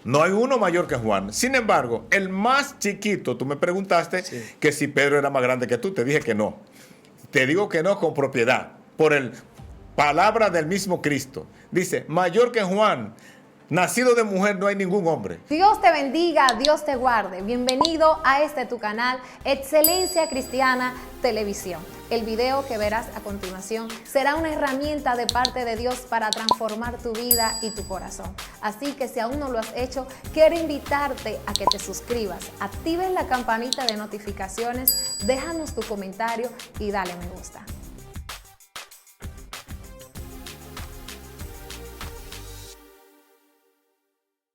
No hay uno mayor que Juan. Sin embargo, el más chiquito, tú me preguntaste que si Pedro era más grande que tú. Te dije que no. Te digo que no con propiedad. Por el palabra del mismo Cristo. Dice, mayor que Juan, nacido de mujer no hay ningún hombre. Dios te bendiga, Dios te guarde. Bienvenido a tu canal, Excelencia Cristiana Televisión. El video que verás a continuación será una herramienta de parte de Dios para transformar tu vida y tu corazón. Así que si aún no lo has hecho, quiero invitarte a que te suscribas, actives la campanita de notificaciones, déjanos tu comentario y dale me gusta.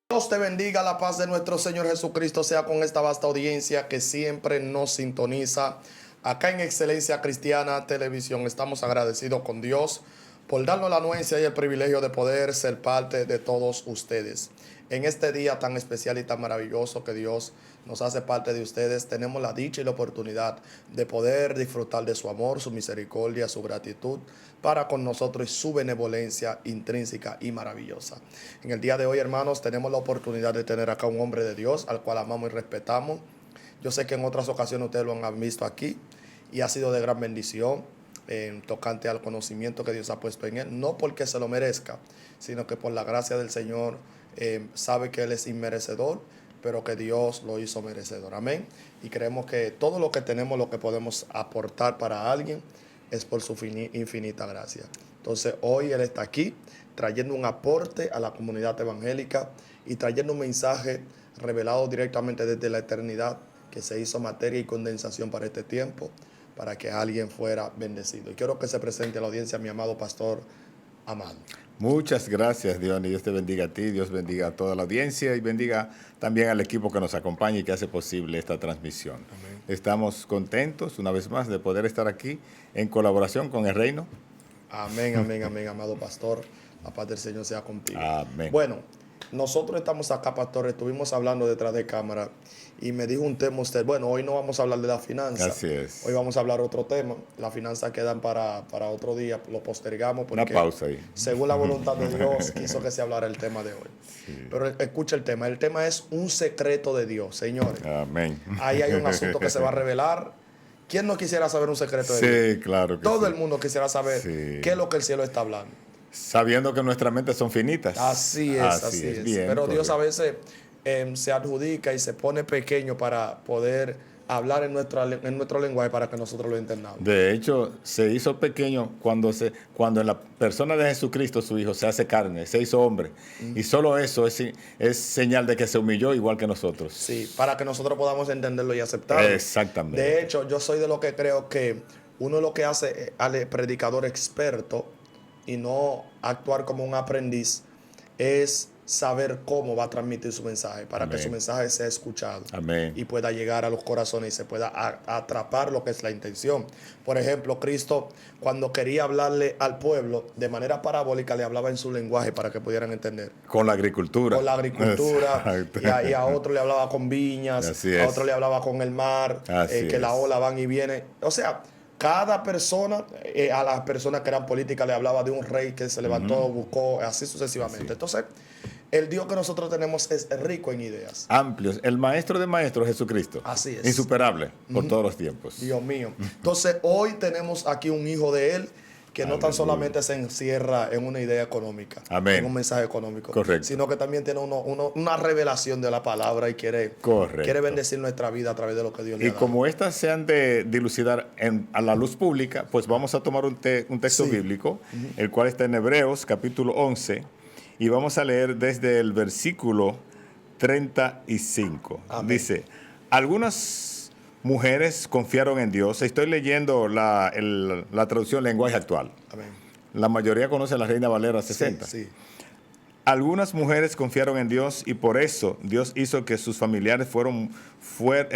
Dios te bendiga, la paz de nuestro Señor Jesucristo sea con esta vasta audiencia que siempre nos sintoniza. Acá en Excelencia Cristiana Televisión estamos agradecidos con Dios por darnos la anuencia y el privilegio de poder ser parte de todos ustedes. En este día tan especial y tan maravilloso que Dios nos hace parte de ustedes, tenemos la dicha y la oportunidad de poder disfrutar de su amor, su misericordia, su gratitud para con nosotros y su benevolencia intrínseca y maravillosa. En el día de hoy, hermanos, tenemos la oportunidad de tener acá un hombre de Dios al cual amamos y respetamos. Yo sé que en otras ocasiones ustedes lo han visto aquí y ha sido de gran bendición tocante al conocimiento que Dios ha puesto en él, no porque se lo merezca, sino que por la gracia del Señor sabe que él es inmerecedor, pero que Dios lo hizo merecedor. Amén. Y creemos que todo lo que tenemos, lo que podemos aportar para alguien, es por su infinita gracia. Entonces hoy él está aquí trayendo un aporte a la comunidad evangélica y trayendo un mensaje revelado directamente desde la eternidad que se hizo materia y condensación para este tiempo, para que alguien fuera bendecido. Y quiero que se presente a la audiencia mi amado pastor Amado. Muchas gracias, Dios. Y Dios te bendiga a ti, Dios bendiga a toda la audiencia y bendiga también al equipo que nos acompaña y que hace posible esta transmisión. Amén. Estamos contentos una vez más de poder estar aquí en colaboración con el reino. Amén, amén, amén, amado pastor. La paz del Señor sea contigo. Amén. Bueno, nosotros estamos acá, pastor, estuvimos hablando detrás de cámara y me dijo un tema usted, bueno, hoy no vamos a hablar de la finanza. Así es. Hoy vamos a hablar otro tema. Las finanzas quedan para otro día, lo postergamos porque una pausa ahí. Según la voluntad de Dios quiso que se hablara el tema de hoy. Sí. Pero escucha el tema es un secreto de Dios, señores. Amén. Ahí hay un asunto que se va a revelar. ¿Quién no quisiera saber un secreto de Dios? Sí, claro que Todo sí. el mundo quisiera saber qué es lo que el cielo está hablando. Sabiendo que nuestras mentes son finitas. Así es. Bien, pero correcto. Dios a veces se adjudica y se pone pequeño para poder hablar en nuestro lenguaje para que nosotros lo entendamos. De hecho, se hizo pequeño cuando en la persona de Jesucristo, su Hijo, se hace carne, se hizo hombre. Y solo eso es señal de que se humilló igual que nosotros. Sí, para que nosotros podamos entenderlo y aceptarlo. Exactamente. De hecho, yo soy de lo que creo que uno lo que hace al predicador experto y no actuar como un aprendiz es saber cómo va a transmitir su mensaje para que su mensaje sea escuchado. Amén. Y pueda llegar a los corazones y se pueda atrapar lo que es la intención. Por ejemplo, Cristo cuando quería hablarle al pueblo de manera parabólica le hablaba en su lenguaje para que pudieran entender. Con la agricultura. Con la agricultura. Y a otro le hablaba con viñas, a otro le hablaba con el mar, que la ola van y viene. O sea, cada persona, a las personas que eran políticas le hablaba de un rey que se levantó, buscó, así sucesivamente. Sí. Entonces, el Dios que nosotros tenemos es rico en ideas. Amplios. El maestro de maestros, Jesucristo. Así es. Insuperable por todos los tiempos. Dios mío. Entonces, hoy tenemos aquí un hijo de él que no tan solamente se encierra en una idea económica, Amén. en un mensaje económico, correcto, sino que también tiene una revelación de la palabra y quiere bendecir nuestra vida a través de lo que Dios le ha dado. Y como estas se han de dilucidar a la luz pública, pues vamos a tomar un texto bíblico, el cual está en Hebreos capítulo 11, y vamos a leer desde el versículo 35. Amén. Dice, algunas mujeres confiaron en Dios. Estoy leyendo la traducción lenguaje actual. Amén. La mayoría conoce la Reina Valera 60. Sí. Algunas mujeres confiaron en Dios y por eso Dios hizo que sus familiares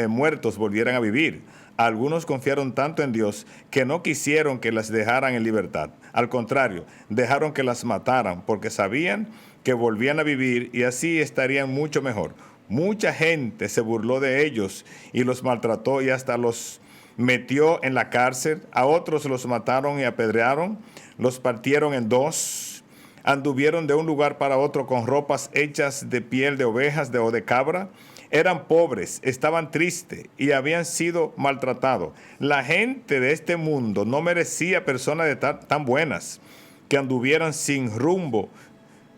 muertos volvieran a vivir. Algunos confiaron tanto en Dios que no quisieron que las dejaran en libertad. Al contrario, dejaron que las mataran porque sabían que volvían a vivir y así estarían mucho mejor. Mucha gente se burló de ellos y los maltrató y hasta los metió en la cárcel. A otros los mataron y apedrearon, los partieron en dos. anduvieron de un lugar para otro con ropas hechas de piel de ovejas o de cabra. Eran pobres, estaban tristes y habían sido maltratados. La gente de este mundo no merecía personas tan buenas que anduvieran sin rumbo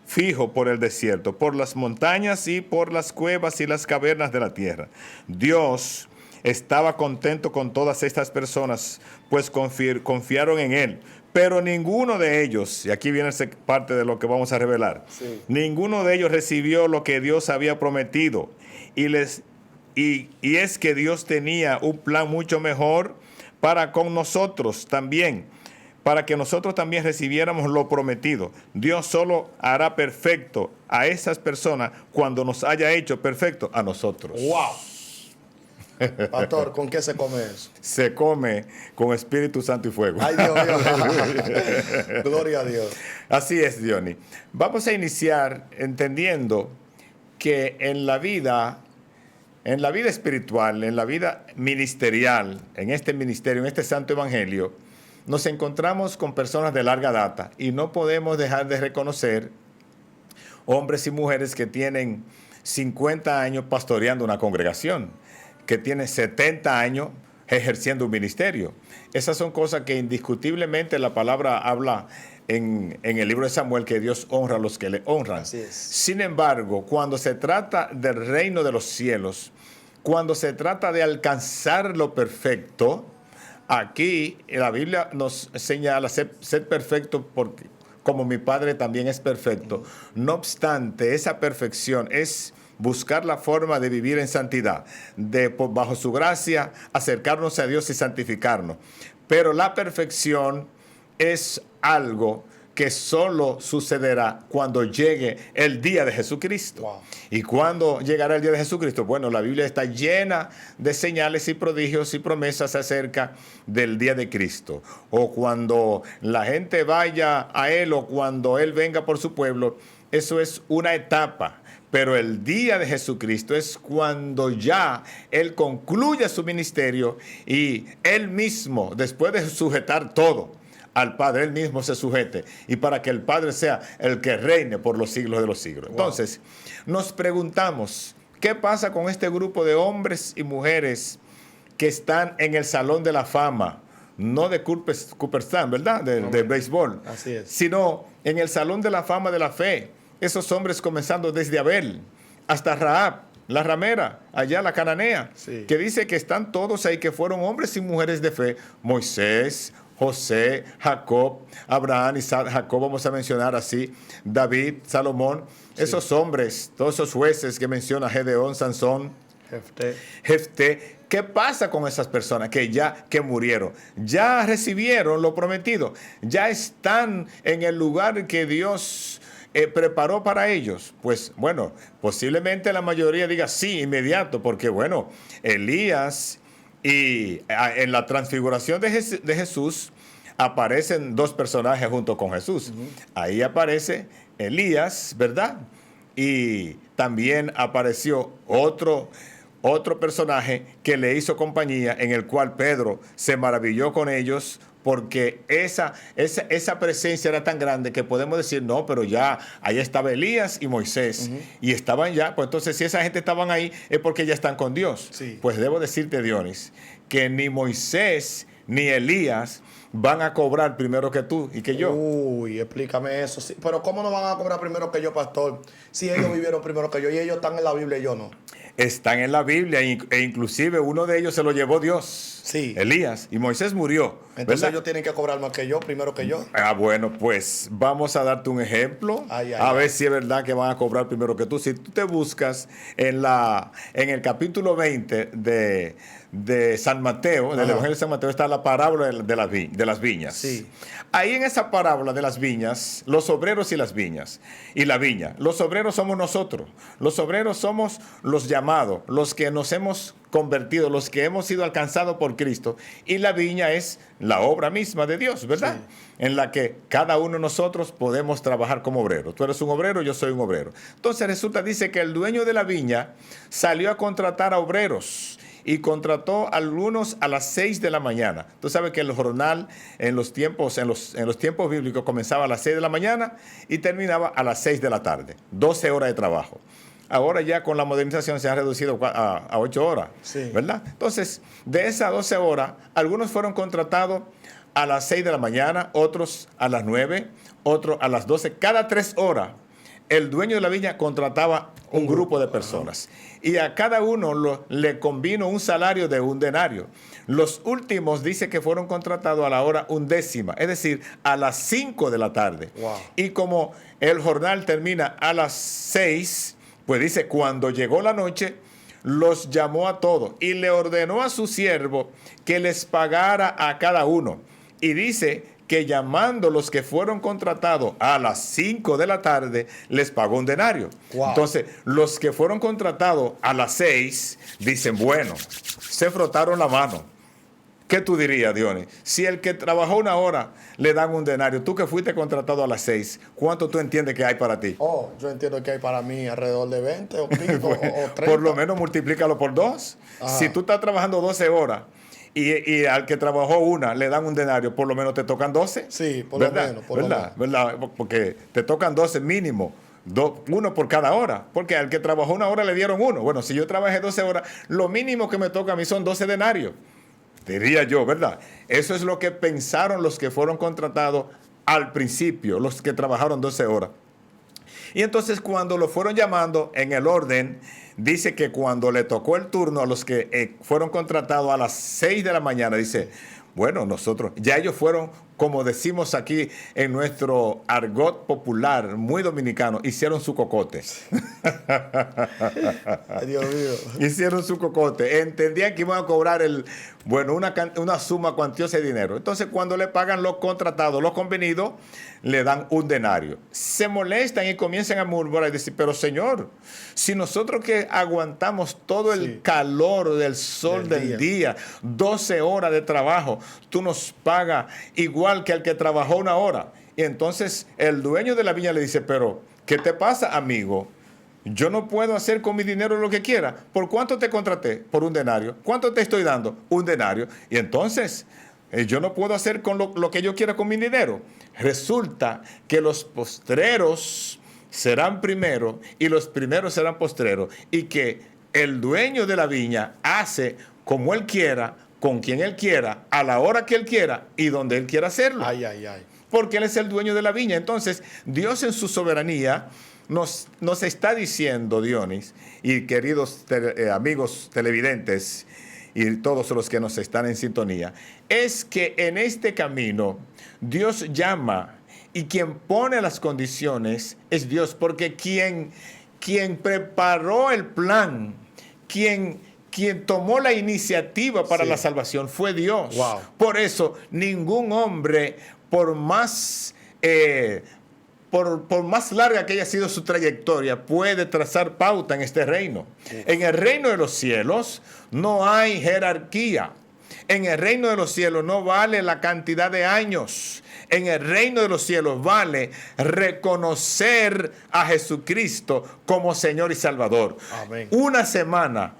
fijo por el desierto, por las montañas y por las cuevas y las cavernas de la tierra. Dios estaba contento con todas estas personas, pues confiaron en Él. Pero ninguno de ellos, y aquí viene parte de lo que vamos a revelar, ninguno de ellos recibió lo que Dios había prometido. Y es que Dios tenía un plan mucho mejor para con nosotros también, para que nosotros también recibiéramos lo prometido. Dios solo hará perfecto a esas personas cuando nos haya hecho perfecto a nosotros. ¡Wow! Pastor, ¿con qué se come eso? Se come con Espíritu Santo y fuego. ¡Ay, Dios mío! Gloria a Dios. Así es, Diony. Vamos a iniciar entendiendo que en la vida espiritual, en la vida ministerial, en este ministerio, en este santo evangelio, nos encontramos con personas de larga data y no podemos dejar de reconocer hombres y mujeres que tienen 50 años pastoreando una congregación, que tienen 70 años ejerciendo un ministerio. Esas son cosas que indiscutiblemente la palabra habla en el libro de Samuel, que Dios honra a los que le honran. Así es. Sin embargo, cuando se trata del reino de los cielos, cuando se trata de alcanzar lo perfecto, aquí la Biblia nos señala ser perfecto porque como mi Padre también es perfecto. No obstante, esa perfección es buscar la forma de vivir en santidad, bajo su gracia, acercarnos a Dios y santificarnos. Pero la perfección es algo que solo sucederá cuando llegue el día de Jesucristo. Wow. ¿Y cuándo llegará el día de Jesucristo? Bueno, la Biblia está llena de señales y prodigios y promesas acerca del día de Cristo. O cuando la gente vaya a Él o cuando Él venga por su pueblo. Eso es una etapa. Pero el día de Jesucristo es cuando ya Él concluya su ministerio y Él mismo, después de sujetar todo al Padre, Él mismo se sujete, y para que el Padre sea el que reine por los siglos de los siglos. Wow. Entonces, nos preguntamos, ¿qué pasa con este grupo de hombres y mujeres que están en el Salón de la Fama? No de Cooperstown, ¿verdad? De béisbol. Así es. Sino en el Salón de la Fama de la Fe. Esos hombres comenzando desde Abel hasta Rahab, la ramera, allá la cananea, sí, que dice que están todos ahí, que fueron hombres y mujeres de fe. Moisés, José, Jacob, Abraham, Isaac, Jacob, vamos a mencionar así, David, Salomón, sí, esos hombres, todos esos jueces que menciona Gedeón, Sansón, Jefté. ¿Qué pasa con esas personas que murieron? Ya recibieron lo prometido, ya están en el lugar que Dios preparó para ellos. Pues bueno, posiblemente la mayoría diga sí, inmediato, porque bueno, Elías y en la transfiguración de Jesús aparecen dos personajes junto con Jesús. Ahí aparece Elías, ¿verdad? Y también apareció otro personaje que le hizo compañía, en el cual Pedro se maravilló con ellos, porque esa presencia era tan grande que podemos decir, no, pero ya ahí estaba Elías y Moisés, y estaban ya, pues entonces si esa gente estaban ahí es porque ya están con Dios. Sí. Pues debo decirte, Dionis, que ni Moisés ni Elías van a cobrar primero que tú y que yo. Uy, explícame eso. Sí, pero ¿cómo no van a cobrar primero que yo, pastor? Si ellos vivieron primero que yo y ellos están en la Biblia y yo no. Están en la Biblia e inclusive uno de ellos se lo llevó Dios. Sí. Elías, y Moisés murió. Entonces ¿verdad? ellos tienen que cobrar más que yo, primero que yo. Bueno, pues vamos a darte un ejemplo, a ver si es verdad que van a cobrar primero que tú. Si tú te buscas en el capítulo 20 de San Mateo, del Evangelio de San Mateo, está la parábola de las viñas. Sí. Ahí en esa parábola de las viñas, los obreros y las viñas, y la viña, los obreros somos nosotros, los obreros somos los llamados, los que nos hemos convertido, los que hemos sido alcanzados por Cristo, y la viña es la obra misma de Dios, ¿verdad? Sí. En la que cada uno de nosotros podemos trabajar como obrero. Tú eres un obrero, yo soy un obrero. Entonces dice que el dueño de la viña salió a contratar a obreros y contrató a algunos a las 6 de la mañana. Tú sabes que el jornal en los tiempos bíblicos comenzaba a las 6 de la mañana y terminaba a las 6 de la tarde. 12 horas de trabajo. Ahora ya con la modernización se ha reducido a 8 horas, Sí. ¿verdad? Entonces, de esas 12 horas, algunos fueron contratados a las 6 de la mañana, otros a las 9, otros a las 12. Cada 3 horas, el dueño de la viña contrataba un grupo de personas. Y a cada uno le convino un salario de 1 denario. Los últimos dice que fueron contratados a la hora 1/10, es decir, a las 5 de la tarde. Wow. Y como el jornal termina a las 6, pues dice, cuando llegó la noche, los llamó a todos y le ordenó a su siervo que les pagara a cada uno. Y dice que llamando los que fueron contratados a las 5 de la tarde, les pagó 1 denario. Wow. Entonces, los que fueron contratados a las 6, dicen, bueno, se frotaron la mano. ¿Qué tú dirías, Dionis? Si el que trabajó 1 hora le dan 1 denario, tú que fuiste contratado a las 6, ¿cuánto tú entiendes que hay para ti? Oh, yo entiendo que hay para mí alrededor de 20 o 15 o 30. Por lo menos multiplícalo por 2. Ajá. Si tú estás trabajando 12 horas y al que trabajó 1 le dan 1 denario, por lo menos te tocan 12. Sí, por lo ¿Verdad? menos, por lo ¿Verdad? ¿Verdad? Porque te tocan 12 mínimo. 1 por cada hora, porque al que trabajó 1 hora le dieron 1. Bueno, si yo trabajé 12 horas, lo mínimo que me toca a mí son 12 denarios. Diría yo, ¿verdad? Eso es lo que pensaron los que fueron contratados al principio, los que trabajaron 12 horas. Y entonces cuando lo fueron llamando en el orden, dice que cuando le tocó el turno a los que fueron contratados a las 6 de la mañana, dice, bueno, nosotros, ya ellos fueron, como decimos aquí en nuestro argot popular, muy dominicano, hicieron su cocote. Ay, Dios mío. Hicieron su cocote. Entendían que iban a cobrar una suma cuantiosa de dinero. Entonces, cuando le pagan los contratados, los convenidos, le dan 1 denario. Se molestan y comienzan a murmurar y decir, pero señor, si nosotros que aguantamos todo el calor del sol del día, 12 horas de trabajo, tú nos pagas igual que al que trabajó 1 hora. Y entonces el dueño de la viña le dice, pero ¿qué te pasa, amigo? Yo no puedo hacer con mi dinero lo que quiera. ¿Por cuánto te contraté? Por 1 denario. ¿Cuánto te estoy dando? 1 denario. Y entonces yo no puedo hacer con lo que yo quiera con mi dinero. Resulta que los postreros serán primeros y los primeros serán postreros. Y que el dueño de la viña hace como él quiera, con quien él quiera, a la hora que él quiera y donde él quiera hacerlo. Ay, ay, ay. Porque él es el dueño de la viña. Entonces, Dios en su soberanía nos está diciendo, Dionis, y queridos amigos televidentes y todos los que nos están en sintonía, es que en este camino Dios llama y quien pone las condiciones es Dios, porque quien preparó el plan, quien tomó la iniciativa para la salvación fue Dios. Wow. Por eso, ningún hombre, por más larga que haya sido su trayectoria, puede trazar pauta en este reino. En el reino de los cielos no hay jerarquía. En el reino de los cielos no vale la cantidad de años. En el reino de los cielos vale reconocer a Jesucristo como Señor y Salvador. Amén. Una semana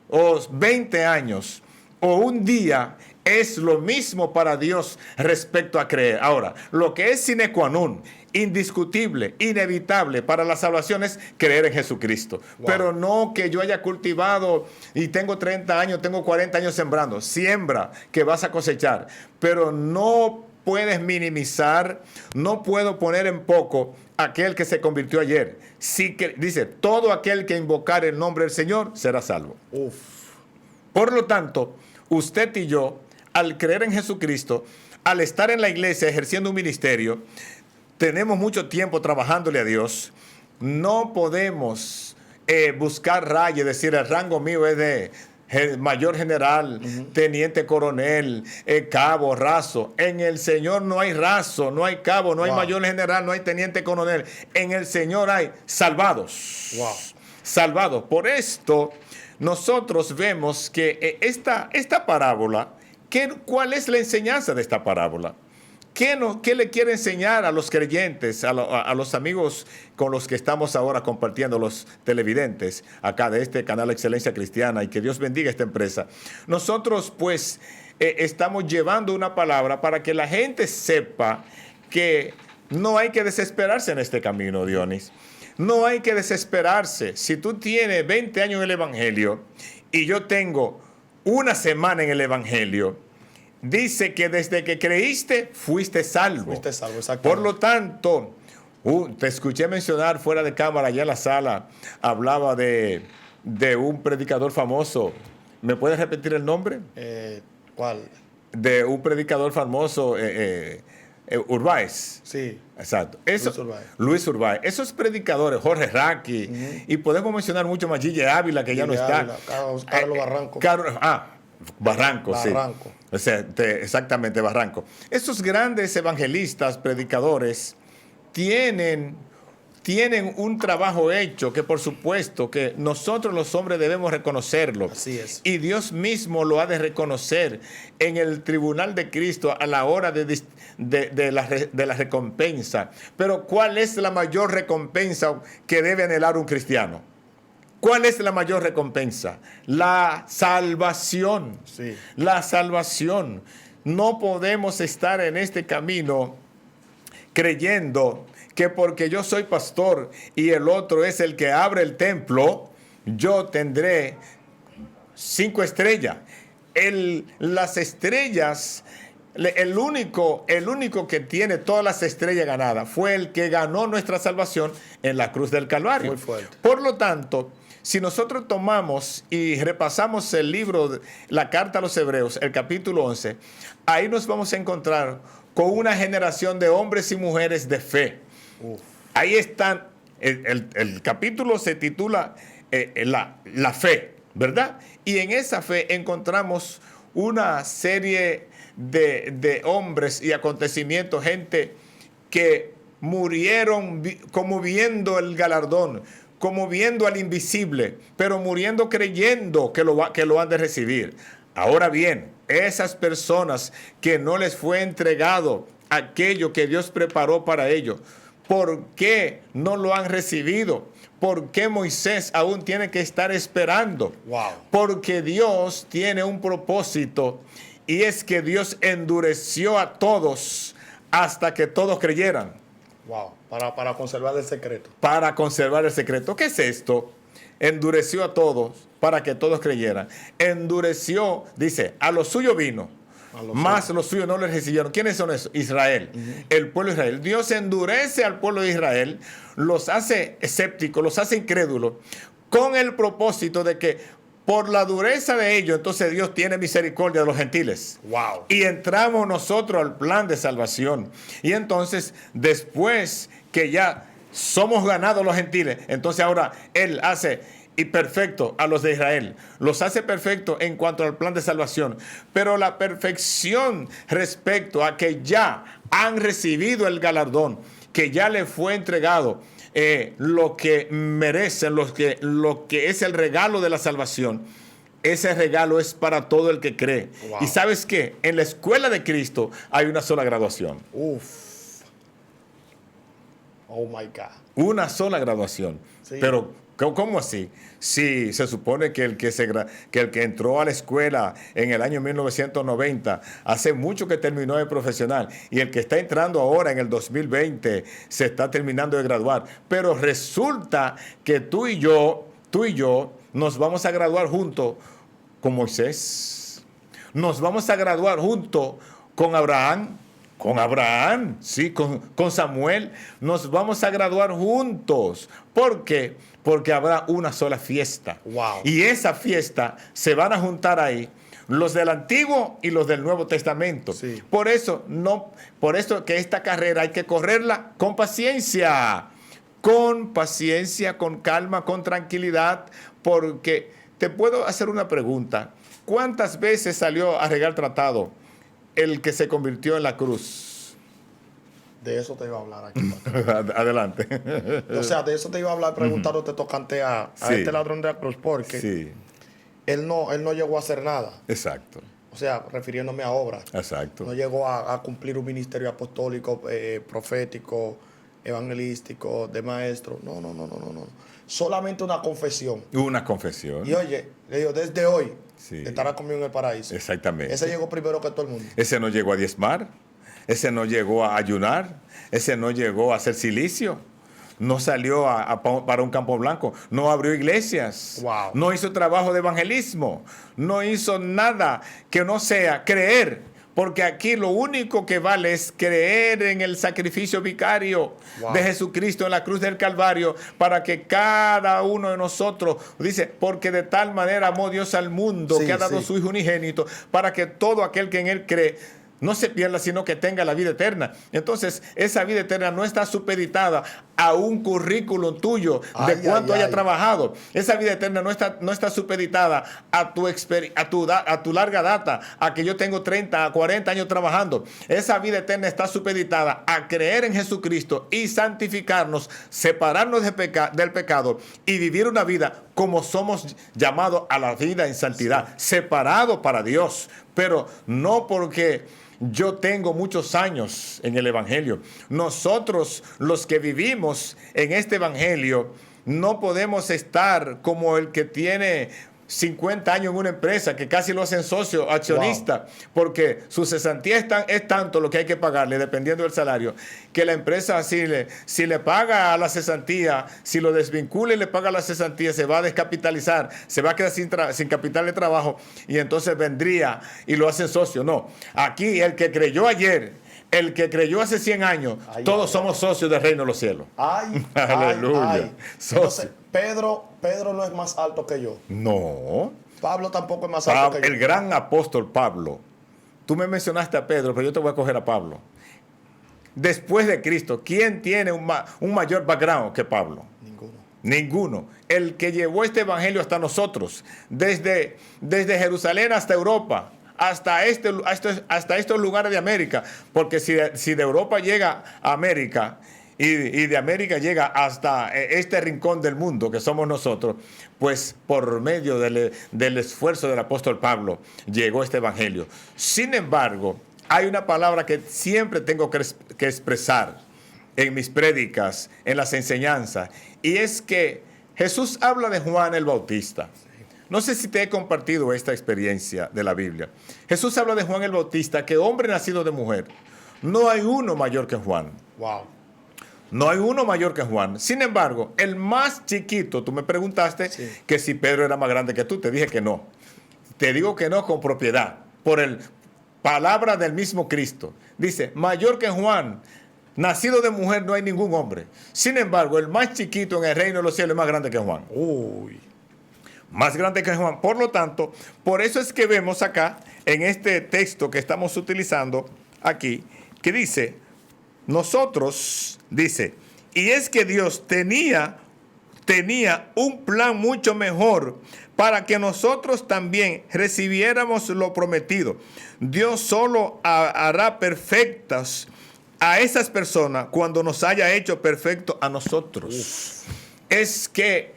o 20 años o un día es lo mismo para Dios respecto a creer. Ahora, lo que es sine qua non, indiscutible, inevitable para la salvación es creer en Jesucristo. Wow. Pero no que yo haya cultivado y tengo 30 años, tengo 40 años sembrando. Siembra que vas a cosechar, pero no puedes minimizar, no puedo poner en poco aquel que se convirtió ayer. Sí que, dice, todo aquel que invocar el nombre del Señor será salvo. Uf. Por lo tanto, usted y yo, al creer en Jesucristo, al estar en la iglesia ejerciendo un ministerio, tenemos mucho tiempo trabajándole a Dios. No podemos buscar raya y decir el rango mío es de mayor general, teniente coronel, cabo, raso. En el Señor no hay raso, no hay cabo, no hay mayor general, no hay teniente coronel. En el Señor hay salvados. Wow. Salvados. Por esto, nosotros vemos que esta parábola, ¿cuál es la enseñanza de esta parábola? ¿Qué le quiere enseñar a los creyentes, a los amigos con los que estamos ahora compartiendo, los televidentes acá de este canal Excelencia Cristiana, y que Dios bendiga esta empresa? Nosotros pues estamos llevando una palabra para que la gente sepa que no hay que desesperarse en este camino, Dionis. No hay que desesperarse. Si tú tienes 20 años en el Evangelio y yo tengo una semana en el Evangelio, dice que desde que creíste, fuiste salvo. Fuiste salvo, exactamente. Por lo tanto, te escuché mencionar fuera de cámara, allá en la sala, hablaba de un predicador famoso. ¿Me puedes repetir el nombre? ¿Cuál? De un predicador famoso, Urbáez. Sí. Exacto. Luis Urbáez. Esos predicadores, Jorge Raqui, y podemos mencionar mucho más, Gille Ávila, que ya no está. Carlos Barranco. Barranco, sí. Barranco. O sea, exactamente, Barranco. Esos grandes evangelistas, predicadores, tienen un trabajo hecho que, por supuesto, que nosotros los hombres debemos reconocerlo. Así es. Y Dios mismo lo ha de reconocer en el tribunal de Cristo a la hora de la recompensa. Pero ¿cuál es la mayor recompensa que debe anhelar un cristiano? ¿Cuál es la mayor recompensa? La salvación. Sí. La salvación. No podemos estar en este camino creyendo que porque yo soy pastor y el otro es el que abre el templo, yo tendré 5 estrellas. Las estrellas, el único que tiene todas las estrellas ganadas fue el que ganó nuestra salvación en la cruz del Calvario. Muy fuerte. Por lo tanto, si nosotros tomamos y repasamos el libro, la carta a los Hebreos, el capítulo 11, ahí nos vamos a encontrar con una generación de hombres y mujeres de fe. Ahí están, el capítulo se titula la fe, ¿verdad? Y en esa fe encontramos una serie de hombres y acontecimientos, gente que murieron como viendo el galardón, como viendo al invisible, pero muriendo creyendo que lo han de recibir. Ahora bien, esas personas que no les fue entregado aquello que Dios preparó para ellos, ¿por qué no lo han recibido? ¿Por qué Moisés aún tiene que estar esperando? Wow. Porque Dios tiene un propósito, y es que Dios endureció a todos hasta que todos creyeran. Wow. Para conservar el secreto. Para conservar el secreto. ¿Qué es esto? Endureció a todos para que todos creyeran. Endureció, dice, a lo suyo vino, más los suyos no le recibieron. ¿Quiénes son esos? Israel, el pueblo de Israel. Dios endurece al pueblo de Israel, los hace escépticos, los hace incrédulos, con el propósito de que por la dureza de ellos, entonces Dios tiene misericordia de los gentiles. Wow. Y entramos nosotros al plan de salvación. Y entonces, después que ya somos ganados los gentiles, entonces ahora Él hace y perfecto a los de Israel. Los hace perfecto en cuanto al plan de salvación. Pero la perfección respecto a que ya han recibido el galardón, que ya les fue entregado lo que merecen, lo que es el regalo de la salvación. Ese regalo es para todo el que cree. Wow. Y ¿sabes qué? En la escuela de Cristo hay una sola graduación. Uf. Oh my God. Una sola graduación. Sí. Pero, ¿cómo así? Sí, se supone que el que entró a la escuela en el año 1990, hace mucho que terminó de profesional, y el que está entrando ahora en el 2020 se está terminando de graduar. Pero resulta que tú y yo nos vamos a graduar junto con Moisés. Nos vamos a graduar junto con Abraham. Sí, con Samuel. Nos vamos a graduar juntos. ¿Por qué? Porque habrá una sola fiesta. Wow. Y esa fiesta se van a juntar ahí los del Antiguo y los del Nuevo Testamento. Sí. Por eso que esta carrera hay que correrla con paciencia. Con paciencia, con calma, con tranquilidad. Porque te puedo hacer una pregunta. ¿Cuántas veces salió a regar tratado el que se convirtió en la cruz? De eso te iba a hablar aquí. Adelante. O sea, de eso te iba a hablar preguntándote tocante a Sí. este ladrón de la cruz, porque Sí, él no llegó a hacer nada. exacto. O sea, refiriéndome a obras. Exacto. No llegó a cumplir un ministerio apostólico, profético, evangelístico, de maestro. No. Solamente una confesión. Una confesión. Y oye, le digo, desde hoy Sí. estará conmigo en el paraíso. Exactamente. Ese llegó primero que todo el mundo. Ese no llegó a diezmar, ese no llegó a ayunar, ese no llegó a hacer silicio, no salió para un campo blanco, no abrió iglesias, Wow. no hizo trabajo de evangelismo, no hizo nada que no sea creer. Porque aquí lo único que vale es creer en el sacrificio vicario Wow. de Jesucristo en la cruz del Calvario, para que cada uno de nosotros, dice, porque de tal manera amó Dios al mundo, Sí, que ha dado sí. su Hijo unigénito, para que todo aquel que en Él cree no se pierda, sino que tenga la vida eterna. Entonces, esa vida eterna no está supeditada a un currículum tuyo de Ay, cuánto ay, haya ay. trabajado. Esa vida eterna no está supeditada a tu larga data, a que yo tengo 30, a 40 años trabajando. Esa vida eterna está supeditada a creer en Jesucristo y santificarnos, separarnos del pecado y vivir una vida como somos llamados a la vida en santidad, separado para Dios, pero no porque yo tengo muchos años en el Evangelio. Nosotros, los que vivimos en este Evangelio, no podemos estar como el que tiene 50 años en una empresa, que casi lo hacen socio, accionista, porque su cesantía es tanto lo que hay que pagarle, dependiendo del salario, que la empresa si le paga a la cesantía, si lo desvincula y le paga la cesantía, se va a descapitalizar, se va a quedar sin capital de trabajo, y entonces vendría y lo hacen socio. No, aquí el que creyó ayer, el que creyó hace 100 años, Ay, todos ay, somos socios del reino de los cielos. Ay, Aleluya. ay. Entonces, Pedro no es más alto que yo. No. Pablo tampoco es más alto que yo. El gran apóstol Pablo. Tú me mencionaste a Pedro, pero yo te voy a coger a Pablo. Después de Cristo, ¿quién tiene un mayor background que Pablo? Ninguno. El que llevó este evangelio hasta nosotros, desde Jerusalén hasta Europa, hasta estos lugares de América, porque si de Europa llega a América y de América llega hasta este rincón del mundo que somos nosotros, pues por medio del esfuerzo del apóstol Pablo llegó este evangelio. Sin embargo, hay una palabra que siempre tengo que expresar en mis prédicas, en las enseñanzas, y es que Jesús habla de Juan el Bautista. No sé si te he compartido esta experiencia de la Biblia. Jesús habla de Juan el Bautista, que hombre nacido de mujer. No hay uno mayor que Juan. Wow. No hay uno mayor que Juan. Sin embargo, el más chiquito, tú me preguntaste que si Pedro era más grande que tú. Te dije que no. Te digo que no con propiedad. Por el palabra del mismo Cristo. Dice, mayor que Juan, nacido de mujer no hay ningún hombre. Sin embargo, el más chiquito en el reino de los cielos es más grande que Juan. Uy. Más grande que Juan. Por lo tanto, por eso es que vemos acá, en este texto que estamos utilizando aquí, que dice, nosotros, dice, y es que Dios tenía un plan mucho mejor para que nosotros también recibiéramos lo prometido. Dios solo hará perfectas a esas personas cuando nos haya hecho perfectos a nosotros. Es que,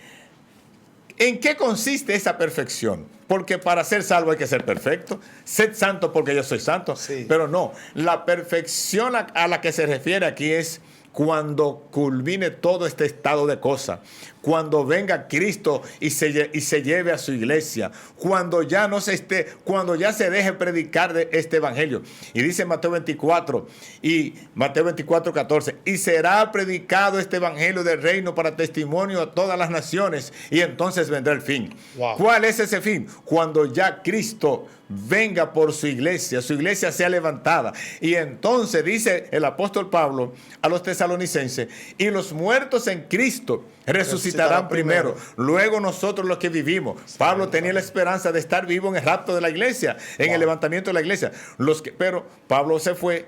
¿en qué consiste esa perfección? Porque para ser salvo hay que ser perfecto. Sed santo porque yo soy santo. Sí. Pero no, la perfección a la que se refiere aquí es cuando culmine todo este estado de cosas, cuando venga Cristo y se lleve a su iglesia, cuando ya se deje predicar de este evangelio. Y dice Mateo 24, 14, y será predicado este evangelio del reino para testimonio a todas las naciones, y entonces vendrá el fin. Wow. ¿Cuál es ese fin? Cuando ya Cristo venga por su iglesia sea levantada. Y entonces dice el apóstol Pablo a los tesalonicenses, y los muertos en Cristo resucitarán primero. Luego nosotros los que vivimos. Pablo tenía la esperanza de estar vivo en el rapto de la iglesia, en el levantamiento de la iglesia. Pero Pablo se fue,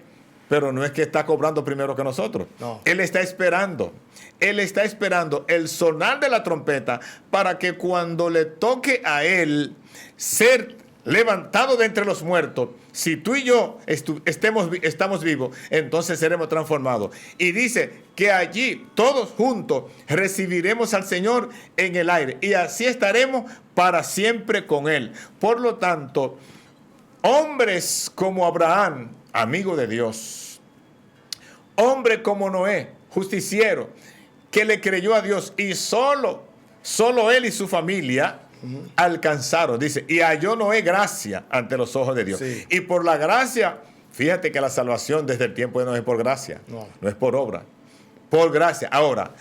pero no es que está cobrando primero que nosotros. No. Él está esperando. Él está esperando el sonar de la trompeta para que cuando le toque a él ser levantado de entre los muertos, si tú y yo estamos vivos, entonces seremos transformados. Y dice que allí todos juntos recibiremos al Señor en el aire, y así estaremos para siempre con Él. Por lo tanto, hombres como Abraham, amigo de Dios, hombre como Noé, justiciero, que le creyó a Dios y solo él y su familia alcanzaron, dice, y halló Noé gracia ante los ojos de Dios. Sí. Y por la gracia, fíjate que la salvación desde el tiempo de Noé es por gracia, no es por obra, por gracia. Ahora,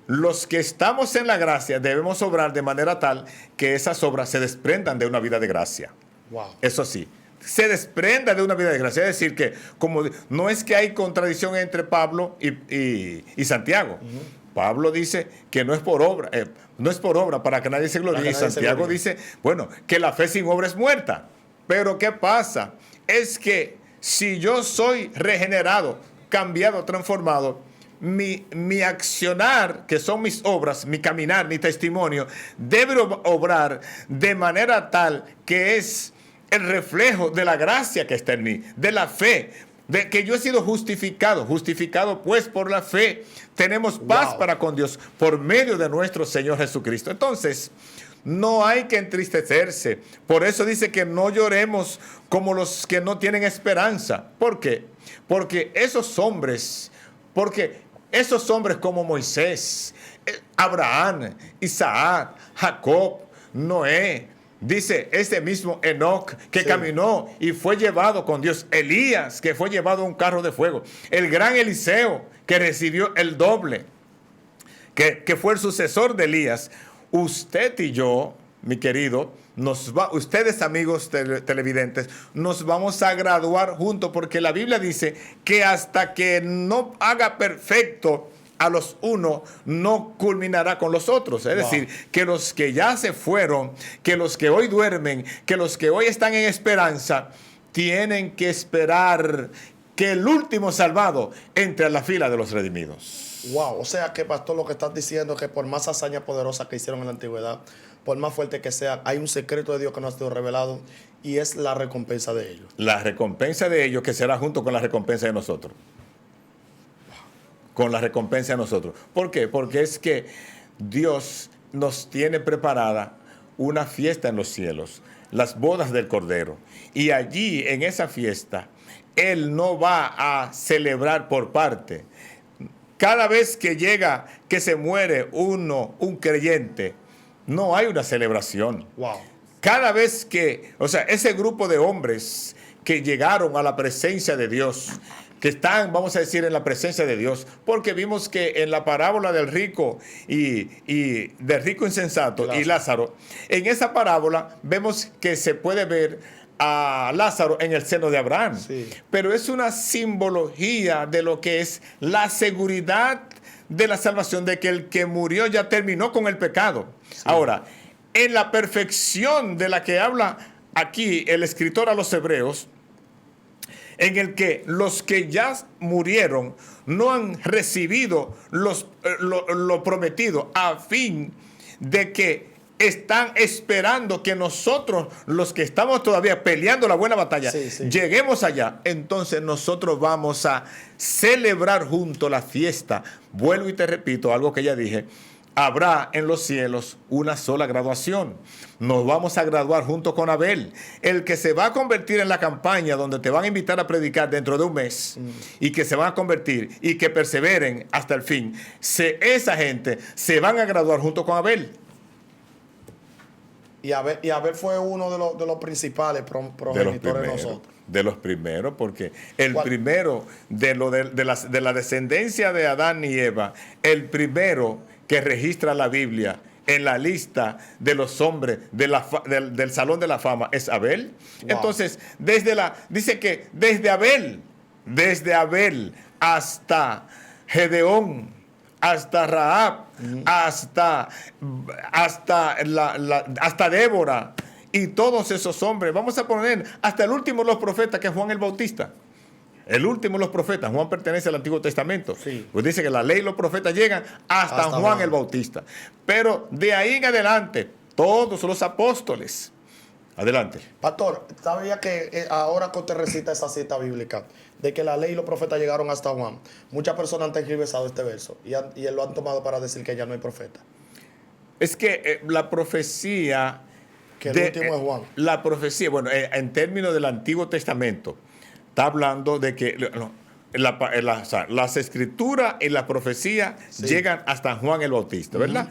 los que estamos en la gracia debemos obrar de manera tal que esas obras se desprendan de una vida de gracia. Wow. Eso sí, se desprenda de una vida de gracia. Es decir, que como no es que hay contradicción entre Pablo y Santiago. Pablo dice que no es por obra, para que nadie se gloríe. Y Santiago dice, bueno, que la fe sin obra es muerta. Pero ¿qué pasa? Es que si yo soy regenerado, cambiado, transformado, mi accionar, que son mis obras, mi caminar, mi testimonio, debe obrar de manera tal que es el reflejo de la gracia que está en mí, de la fe, de que yo he sido justificado pues por la fe. Tenemos paz para con Dios por medio de nuestro Señor Jesucristo. Entonces, no hay que entristecerse. Por eso dice que no lloremos como los que no tienen esperanza. ¿Por qué? Porque esos hombres como Moisés, Abraham, Isaac, Jacob, Noé, dice este mismo Enoc que caminó y fue llevado con Dios, Elías que fue llevado a un carro de fuego, el gran Eliseo que recibió el doble, que fue el sucesor de Elías. Usted y yo, mi querido, ustedes amigos televidentes, nos vamos a graduar juntos, porque la Biblia dice que hasta que no haga perfecto a los unos, no culminará con los otros. Es decir, que los que ya se fueron, que los que hoy duermen, que los que hoy están en esperanza, tienen que esperar que el último salvado entre a la fila de los redimidos. Wow, o sea que, pastor, lo que estás diciendo es que por más hazañas poderosas que hicieron en la antigüedad, por más fuerte que sea, hay un secreto de Dios que no ha sido revelado, y es la recompensa de ellos. La recompensa de ellos, que será junto con la recompensa de nosotros. Con la recompensa de nosotros. ¿Por qué? Porque es que Dios nos tiene preparada una fiesta en los cielos, las bodas del Cordero. Y allí, en esa fiesta, Él no va a celebrar por parte. Cada vez que llega, que se muere un creyente, no hay una celebración. Wow. Cada vez que, ese grupo de hombres que llegaron a la presencia de Dios, que están, vamos a decir, en la presencia de Dios, porque vimos que en la parábola del rico y del rico insensato y Lázaro, en esa parábola vemos que se puede ver a Lázaro en el seno de Abraham. Sí. Pero es una simbología de lo que es la seguridad de la salvación, de que el que murió ya terminó con el pecado. Sí. Ahora, en la perfección de la que habla aquí el escritor a los hebreos, en el que los que ya murieron no han recibido lo prometido, a fin de que están esperando que nosotros, los que estamos todavía peleando la buena batalla, lleguemos allá. Entonces nosotros vamos a celebrar junto la fiesta. Vuelvo y te repito algo que ya dije. Habrá en los cielos una sola graduación. Nos vamos a graduar junto con Abel, el que se va a convertir en la campaña donde te van a invitar a predicar dentro de un mes, y que se van a convertir y que perseveren hasta el fin. Esa gente se van a graduar junto con Abel. Y Abel fue uno de los principales progenitores de nosotros. De los primeros, porque el primero de la descendencia de Adán y Eva, el primero que registra la Biblia en la lista de los hombres del Salón de la Fama es Abel. Wow. Entonces, dice que desde Abel hasta Gedeón, hasta Rahab, hasta Débora y todos esos hombres, vamos a poner hasta el último de los profetas, que es Juan el Bautista. El último de los profetas. Juan pertenece al Antiguo Testamento. Sí. Pues dice que la ley y los profetas llegan hasta Juan el Bautista. Pero de ahí en adelante, todos los apóstoles. Adelante. Pastor, ¿sabía que ahora que usted recita esa cita bíblica de que la ley y los profetas llegaron hasta Juan? Muchas personas han tergiversado este verso y él lo han tomado para decir que ya no hay profeta. Es que la profecía Que el último es Juan. La profecía, bueno, en términos del Antiguo Testamento, está hablando de que las escrituras y la profecía llegan hasta Juan el Bautista, ¿verdad?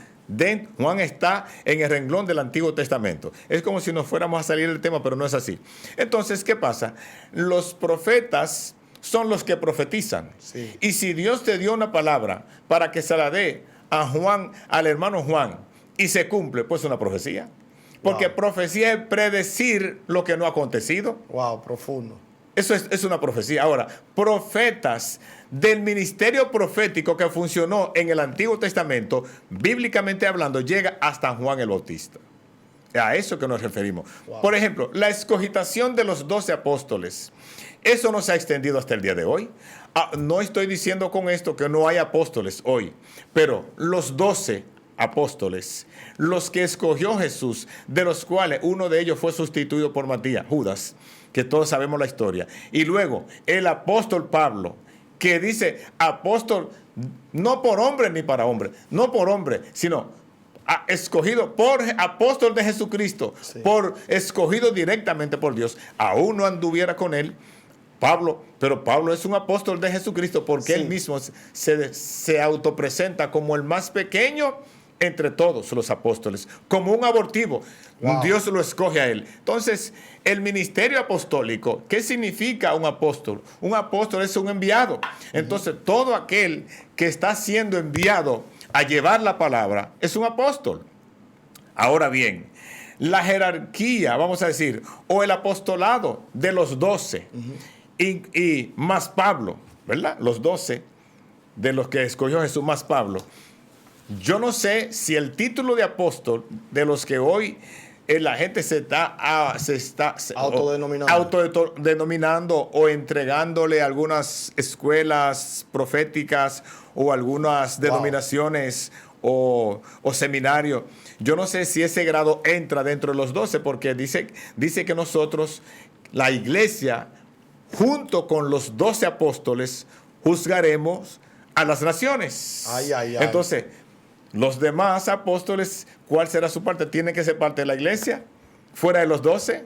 Juan está en el renglón del Antiguo Testamento. Es como si nos fuéramos a salir del tema, pero no es así. Entonces, ¿qué pasa? Los profetas son los que profetizan. Sí. Y si Dios te dio una palabra para que se la dé a Juan, al hermano Juan, y se cumple, pues es una profecía. Porque profecía es predecir lo que no ha acontecido. Wow, profundo. Eso es una profecía. Ahora, profetas del ministerio profético que funcionó en el Antiguo Testamento, bíblicamente hablando, llega hasta Juan el Bautista. A eso que nos referimos. Wow. Por ejemplo, la escogitación de los 12 apóstoles. Eso no se ha extendido hasta el día de hoy. No estoy diciendo con esto que no hay apóstoles hoy, pero los 12 apóstoles, los que escogió Jesús, de los cuales uno de ellos fue sustituido por Matías, Judas, que todos sabemos la historia. Y luego el apóstol Pablo, que dice apóstol no por hombre ni para hombre, no por hombre, sino escogido por apóstol de Jesucristo, por escogido directamente por Dios. Aún no anduviera con él Pablo, pero Pablo es un apóstol de Jesucristo porque él mismo se autopresenta como el más pequeño entre todos los apóstoles, como un abortivo. Wow. Dios lo escoge a él. Entonces, el ministerio apostólico, ¿qué significa un apóstol? Un apóstol es un enviado. Entonces, todo aquel que está siendo enviado a llevar la palabra es un apóstol. Ahora bien, la jerarquía, vamos a decir, o el apostolado de los 12 y más Pablo, ¿verdad? Los 12 de los que escogió Jesús más Pablo. Yo no sé si el título de apóstol de los que hoy la gente se está autodenominando o entregándole a algunas escuelas proféticas o algunas denominaciones o seminarios. Yo no sé si ese grado entra dentro de los 12 porque dice que nosotros, la iglesia, junto con los 12 apóstoles, juzgaremos a las naciones. Entonces, los demás apóstoles, ¿cuál será su parte? ¿Tienen que ser parte de la iglesia? ¿Fuera de los 12?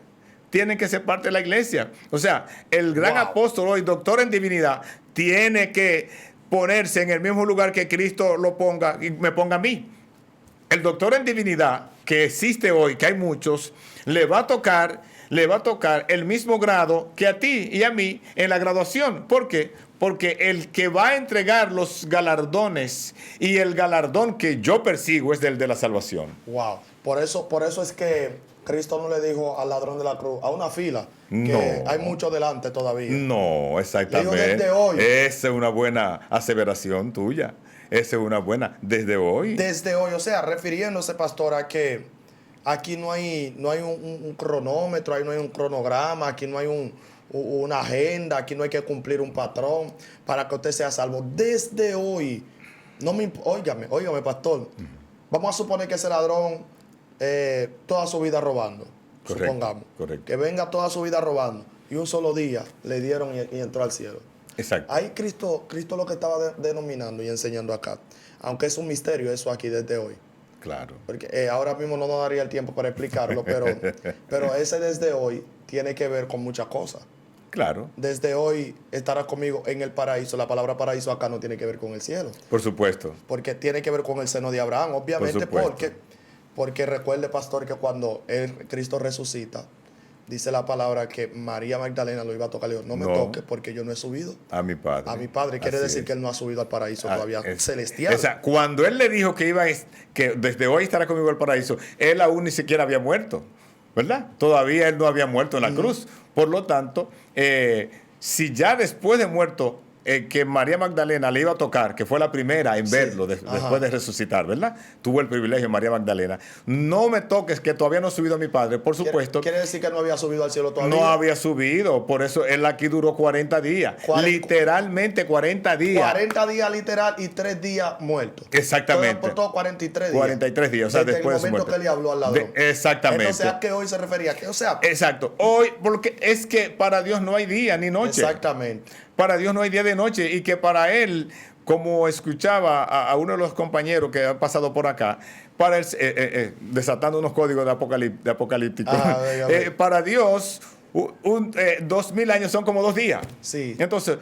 Tienen que ser parte de la iglesia. O sea, el gran apóstol hoy, doctor en divinidad, tiene que ponerse en el mismo lugar que Cristo lo ponga y me ponga a mí. El doctor en divinidad que existe hoy, que hay muchos, le va a tocar el mismo grado que a ti y a mí en la graduación. ¿Por qué? Porque el que va a entregar los galardones y el galardón que yo persigo es del de la salvación. Wow. Por eso es que Cristo no le dijo al ladrón de la cruz, a una fila, que no, hay mucho delante todavía. No, exactamente. Le dijo desde hoy. Esa es una buena aseveración tuya. Esa es una buena, desde hoy. Desde hoy, o sea, refiriéndose, pastor, a que aquí no hay un cronómetro, ahí no hay un cronograma, aquí no hay una agenda, aquí no hay que cumplir un patrón para que usted sea salvo. Desde hoy, óigame, pastor, vamos a suponer que ese ladrón toda su vida robando, correcto, supongamos, correcto. que venga toda su vida robando y un solo día le dieron y entró al cielo. Exacto. Ahí Cristo lo que estaba denominando y enseñando acá, aunque es un misterio eso aquí desde hoy. Claro. Porque ahora mismo no nos daría el tiempo para explicarlo, pero ese desde hoy tiene que ver con muchas cosas. Claro. Desde hoy estarás conmigo en el paraíso. La palabra paraíso acá no tiene que ver con el cielo. Por supuesto. Porque tiene que ver con el seno de Abraham, obviamente, porque recuerde, pastor, que cuando Cristo resucita, dice la palabra que María Magdalena lo iba a tocar. Le dijo, no me toques porque yo no he subido a mi Padre. A mi Padre. Quiere decir que él no ha subido al paraíso todavía celestial. O sea, cuando él le dijo que desde hoy estará conmigo al paraíso, él aún ni siquiera había muerto, ¿verdad? Todavía él no había muerto en la cruz. Por lo tanto, si ya después de muerto, que María Magdalena le iba a tocar, que fue la primera en verlo después de resucitar, ¿verdad? Tuvo el privilegio María Magdalena. No me toques, que todavía no he subido a mi Padre, por supuesto. ¿Quiere decir que no había subido al cielo todavía? No había subido, por eso él aquí duró 40 días. Literalmente 40 días. 40 días literal y 3 días muertos. Exactamente. Por todo 43 días. 43 días, o sea, después de su muerte. el momento que le habló al ladrón. Exactamente. Entonces, ¿a qué hoy se refería? Exacto. Hoy, porque es que para Dios no hay día ni noche. Exactamente. Para Dios no hay día de noche y que para Él, como escuchaba a uno de los compañeros que ha pasado por acá, desatando unos códigos de apocalípticos, para Dios, 2000 años son como 2 días. Sí. Entonces,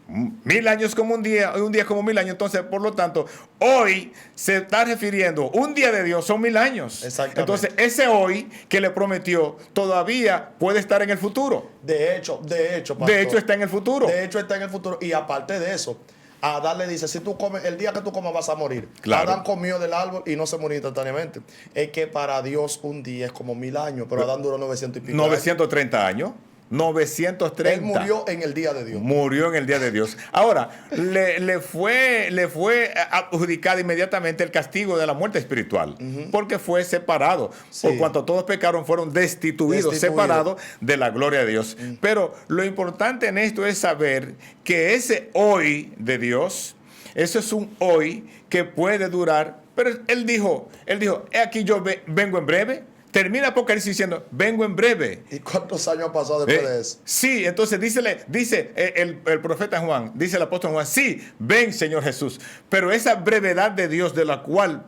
1000 años como un día como 1000 años. Entonces, por lo tanto, hoy se está refiriendo, un día de Dios son 1000 años. Exactamente. Entonces, ese hoy que le prometió todavía puede estar en el futuro. De hecho, pastor, De hecho, está en el futuro. De hecho, está en el futuro. Y aparte de eso, Adán le dice, si tú comes, el día que tú comas vas a morir. Claro. Adán comió del árbol y no se murió instantáneamente. Es que para Dios un día es como 1000 años, pero Adán duró 900 y pico 930 años. 930. Él murió en el día de Dios. Murió en el día de Dios. Ahora, le fue adjudicado inmediatamente el castigo de la muerte espiritual, porque fue separado. Sí. Por cuanto todos pecaron, fueron destituidos, separados de la gloria de Dios. Pero lo importante en esto es saber que ese hoy de Dios, eso es un hoy que puede durar. Pero él dijo, he aquí yo vengo en breve. Termina Apocalipsis diciendo, vengo en breve. ¿Y cuántos años han pasado después de eso? Sí, entonces dice el profeta Juan, dice el apóstol Juan, sí, ven Señor Jesús. Pero esa brevedad de Dios de la cual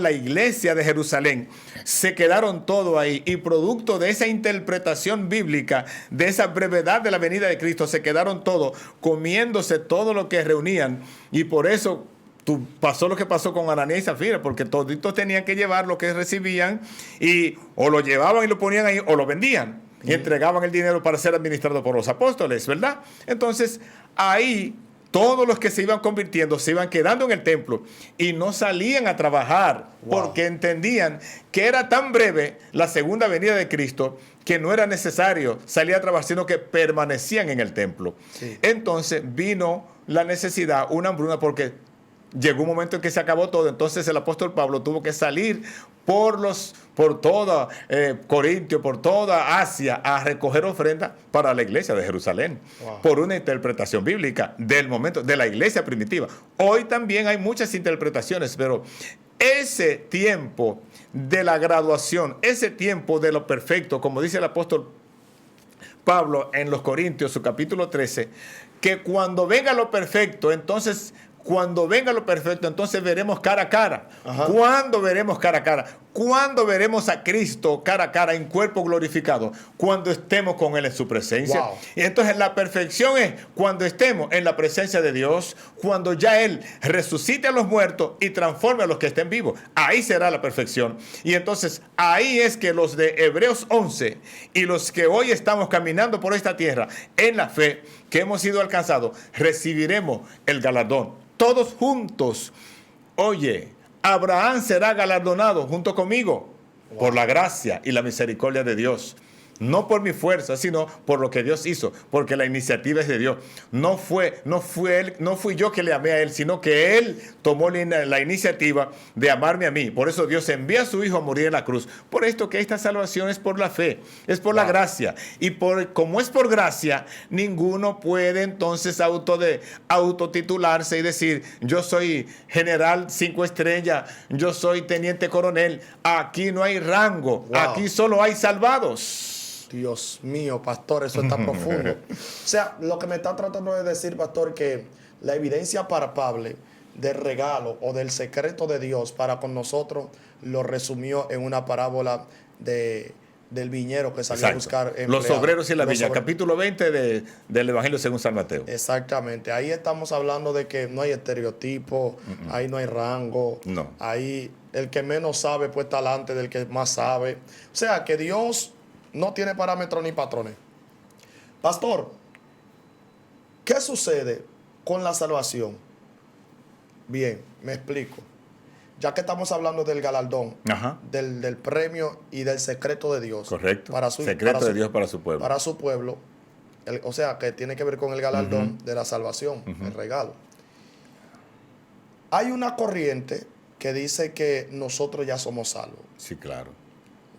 la iglesia de Jerusalén se quedaron todo ahí, y producto de esa interpretación bíblica, de esa brevedad de la venida de Cristo, se quedaron todo, comiéndose todo lo que reunían, y por eso pasó lo que pasó con Ananías y Zafira, porque toditos tenían que llevar lo que recibían, y o lo llevaban y lo ponían ahí, o lo vendían y entregaban el dinero para ser administrado por los apóstoles, ¿verdad? Entonces, ahí todos los que se iban convirtiendo se iban quedando en el templo y no salían a trabajar, porque entendían que era tan breve la segunda venida de Cristo que no era necesario salir a trabajar, sino que permanecían en el templo. Sí. Entonces vino la necesidad, una hambruna, porque llegó un momento en que se acabó todo. Entonces el apóstol Pablo tuvo que salir por toda Corintio, por toda Asia, a recoger ofrendas para la iglesia de Jerusalén. Wow. Por una interpretación bíblica del momento de la iglesia primitiva. Hoy también hay muchas interpretaciones, pero ese tiempo de la graduación, ese tiempo de lo perfecto, como dice el apóstol Pablo en los Corintios, su capítulo 13, que cuando venga lo perfecto, entonces veremos cara a cara. Ajá. ¿Cuándo veremos cara a cara? ¿Cuándo veremos a Cristo cara a cara en cuerpo glorificado? Cuando estemos con Él en su presencia. Wow. Y entonces la perfección es cuando estemos en la presencia de Dios, cuando ya Él resucite a los muertos y transforme a los que estén vivos. Ahí será la perfección. Y entonces ahí es que los de Hebreos 11 y los que hoy estamos caminando por esta tierra en la fe que hemos sido alcanzados, recibiremos el galardón. Todos juntos. Oye, Abraham será galardonado junto conmigo por la gracia y la misericordia de Dios. No por mi fuerza, sino por lo que Dios hizo, porque la iniciativa es de Dios. No fui yo que le amé a Él, sino que Él tomó la iniciativa de amarme a mí. Por eso Dios envía a su Hijo a morir en la cruz. Por esto que esta salvación es por la fe, es por la gracia. Y como es por gracia, ninguno puede entonces autotitularse y decir, yo soy general 5 estrellas, yo soy teniente coronel. Aquí no hay rango, aquí solo hay salvados. Dios mío, pastor, eso está profundo. O sea, lo que me está tratando de decir, pastor, que la evidencia palpable del regalo o del secreto de Dios para con nosotros lo resumió en una parábola del viñero que salió a buscar empleados. Los obreros y la viña, capítulo 20 del Evangelio según San Mateo. Exactamente. Ahí estamos hablando de que no hay estereotipo, ahí no hay rango. No. Ahí el que menos sabe pues está delante del que más sabe. O sea, que Dios no tiene parámetros ni patrones. Pastor, ¿qué sucede con la salvación? Bien, me explico. Ya que estamos hablando del galardón, del premio y del secreto de Dios. Correcto. Secreto de Dios para su pueblo. Para su pueblo. O sea, que tiene que ver con el galardón de la salvación, el regalo. Hay una corriente que dice que nosotros ya somos salvos. Sí, claro.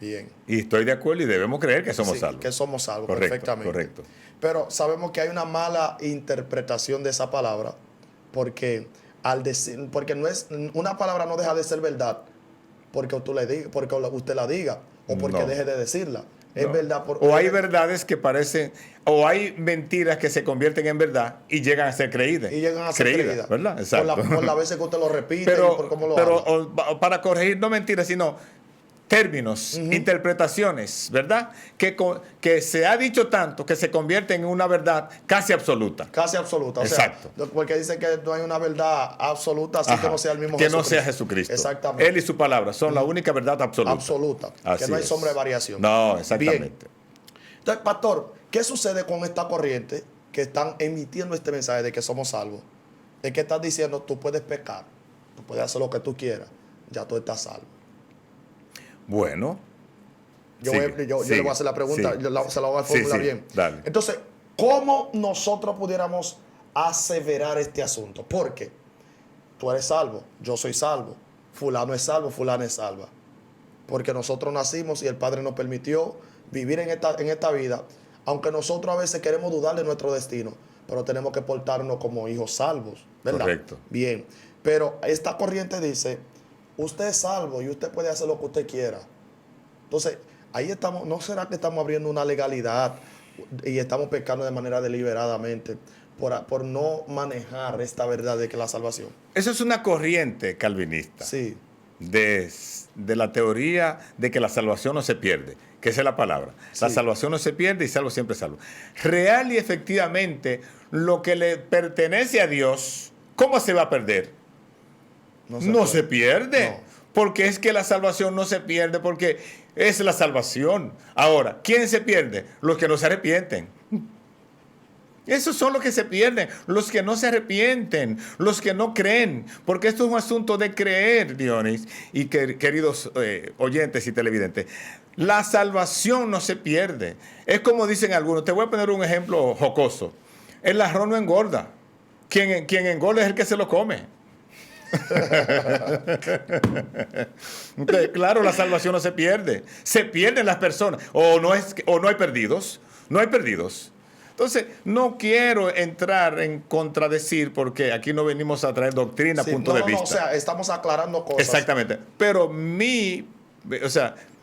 Bien. Y estoy de acuerdo y debemos creer que somos salvos. Que somos salvos, correcto, perfectamente. Correcto. Pero sabemos que hay una mala interpretación de esa palabra, porque no es una palabra, no deja de ser verdad porque usted la diga o porque deje de decirla. Es No. verdad. O hay verdades que parecen, o hay mentiras que se convierten en verdad y llegan a ser creídas. Y llegan a ser creídas. ¿Verdad? Exacto. Por las veces que usted lo repite y Pero, por cómo lo habla. para corregir no mentiras, sino términos, interpretaciones, ¿verdad? Que se ha dicho tanto que se convierte en una verdad casi absoluta. Casi absoluta. O Exacto. sea, porque dice que no hay una verdad absoluta así que no sea el mismo que Jesucristo. no sea Jesucristo. Exactamente. Él y su palabra son la única verdad absoluta. Absoluta. Así que no hay es. sombra de variación. No, exactamente. Bien. Entonces, pastor, ¿qué sucede con esta corriente que están emitiendo este mensaje de que somos salvos? Es que están diciendo, tú puedes pecar, tú puedes hacer lo que tú quieras, ya tú estás salvo. Bueno. Yo sigue, le voy a hacer la pregunta, sigue. se la voy a formular bien. Dale. Entonces, ¿cómo nosotros pudiéramos aseverar este asunto? Porque tú eres salvo, yo soy salvo, fulano es salvo, fulana es salva. Porque nosotros nacimos y el Padre nos permitió vivir en esta vida, aunque nosotros a veces queremos dudar de nuestro destino, pero tenemos que portarnos como hijos salvos, ¿verdad? Correcto. Bien, pero esta corriente dice, usted es salvo y usted puede hacer lo que usted quiera. Entonces, ahí estamos, ¿no será que estamos abriendo una legalidad y estamos pecando de manera deliberadamente por no manejar esta verdad de que la salvación? Eso es una corriente calvinista. Sí. De la teoría de que la salvación no se pierde, que esa es la palabra. La Sí. salvación no se pierde y salvo siempre es salvo. Real y efectivamente, lo que le pertenece a Dios, ¿cómo se va a perder? No se pierde. No. Porque es que la salvación no se pierde, porque es la salvación. Ahora, ¿quién se pierde? Los que no se arrepienten. Esos son los que se pierden, los que no se arrepienten, los que no creen, porque esto es un asunto de creer, Dionis, y queridos oyentes y televidentes. La salvación no se pierde. Es como dicen algunos, te voy a poner un ejemplo jocoso. El arroz no engorda. Quien engorda es el que se lo come. Entonces, claro, la salvación no se pierde. Se pierden las personas. O no hay perdidos. No hay perdidos. Entonces, no quiero entrar en contradecir porque aquí no venimos a traer doctrina, Sí, punto de vista. o sea, estamos aclarando cosas. Exactamente. Pero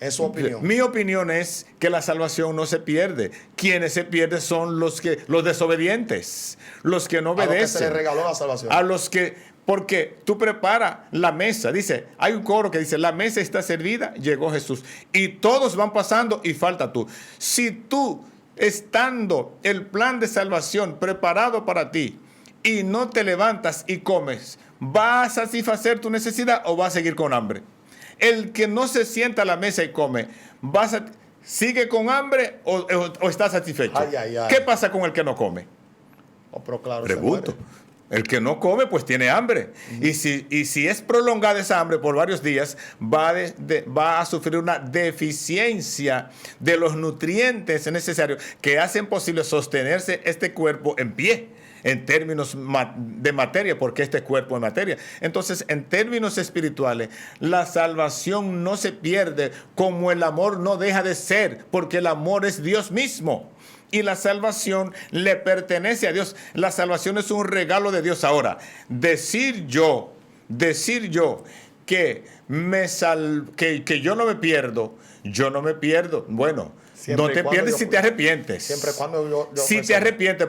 Es su opinión. mi opinión es que la salvación no se pierde. Quienes se pierden son los desobedientes, los que no A lo obedecen. que se le regaló la salvación. A los que, porque tú preparas la mesa, dice, hay un coro que dice, la mesa está servida, llegó Jesús. Y todos van pasando y falta tú. Si tú, estando el plan de salvación preparado para ti, y no te levantas y comes, ¿va a satisfacer tu necesidad o va a seguir con hambre? El que no se sienta a la mesa y come, ¿sigue con hambre o está satisfecho? Ay, ay, ay. ¿Qué pasa con el que no come? Oh, pero claro, se Pregunto. muere. El que no come, pues tiene hambre. Y si es prolongada esa hambre por varios días, va a sufrir una deficiencia de los nutrientes necesarios que hacen posible sostenerse este cuerpo en pie, en términos de materia, porque este cuerpo es materia. Entonces, en términos espirituales, la salvación no se pierde como el amor no deja de ser, porque el amor es Dios mismo. Y la salvación le pertenece a Dios. La salvación es un regalo de Dios. Ahora, decir yo que que yo no me pierdo, Bueno, Siempre no y te cuando pierdes yo- si te arrepientes. Siempre y cuando yo Si te persona- arrepientes,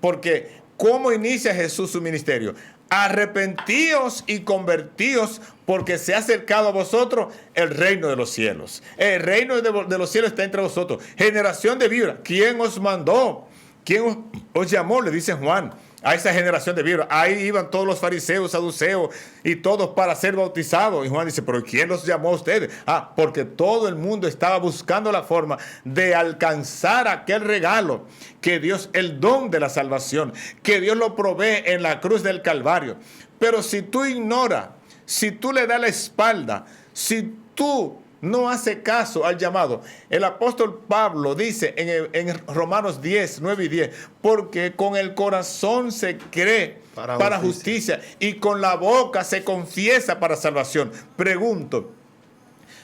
porque ¿cómo inicia Jesús su ministerio? Arrepentíos y convertíos, porque se ha acercado a vosotros el reino de los cielos. El reino de los cielos está entre vosotros. Generación de víboras, ¿quién os mandó? ¿Quién os llamó? Le dice Juan a esa generación de víboras. Ahí iban todos los fariseos, saduceos y todos para ser bautizados. Y Juan dice, ¿pero quién los llamó a ustedes? Porque todo el mundo estaba buscando la forma de alcanzar aquel regalo que Dios, el don de la salvación, que Dios lo provee en la cruz del Calvario. Pero si tú ignoras, si tú le das la espalda, si tú no hace caso al llamado, el apóstol Pablo dice en Romanos 10, 9 y 10, porque con el corazón se cree para justicia y con la boca se confiesa para salvación. Pregunto,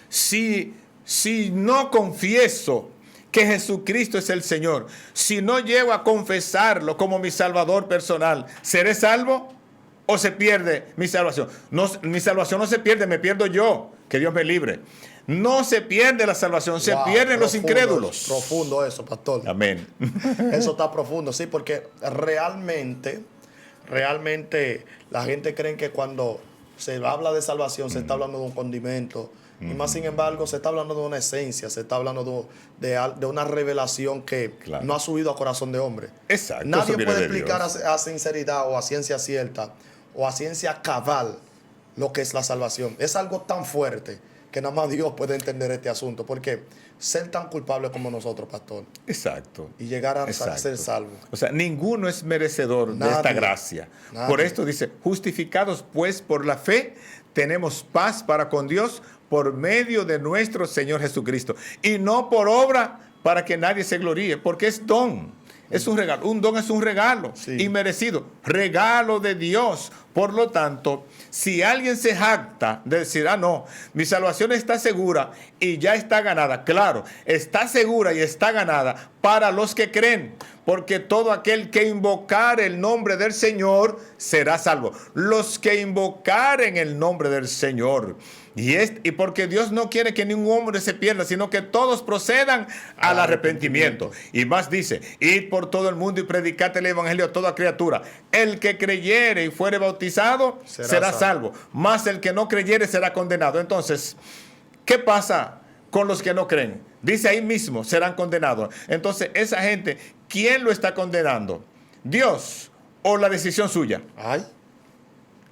si no confieso que Jesucristo es el Señor, si no llego a confesarlo como mi Salvador personal, ¿seré salvo o se pierde mi salvación? No, mi salvación no se pierde, me pierdo yo, que Dios me libre. No se pierde la salvación, se Wow, pierden los profundo incrédulos. Profundo eso, pastor. Amén. Eso está profundo, sí, porque realmente la gente cree que cuando se habla de salvación se está hablando de un condimento. Y más sin embargo, se está hablando de una esencia, se está hablando de una revelación que Claro. no ha subido a corazón de hombre. Exacto, Nadie eso viene puede de explicar Dios. a sinceridad o a ciencia cierta o a ciencia cabal lo que es la salvación. Es algo tan fuerte que nada más Dios puede entender este asunto. Porque ser tan culpable como nosotros, pastor, Exacto. y llegar a Exacto. ser salvo. O sea, ninguno es merecedor de esta Nadie. gracia. Nadie. Por esto dice, justificados pues por la fe, tenemos paz para con Dios por medio de nuestro Señor Jesucristo. Y no por obra para que nadie se gloríe, porque es don. Es un regalo. Un don es un regalo Sí. inmerecido. Regalo de Dios. Por lo tanto, si alguien se jacta de decir, no, mi salvación está segura y ya está ganada. Claro, está segura y está ganada para los que creen. Porque todo aquel que invocar el nombre del Señor será salvo. Los que invocaren el nombre del Señor. Y porque Dios no quiere que ningún hombre se pierda, sino que todos procedan al arrepentimiento. Y más dice, id por todo el mundo y predicad el evangelio a toda criatura. El que creyere y fuere bautizado será salvo. Mas el que no creyere será condenado. Entonces, ¿qué pasa con los que no creen? Dice ahí mismo, serán condenados. Entonces, esa gente, ¿quién lo está condenando? ¿Dios o la decisión suya? Ay,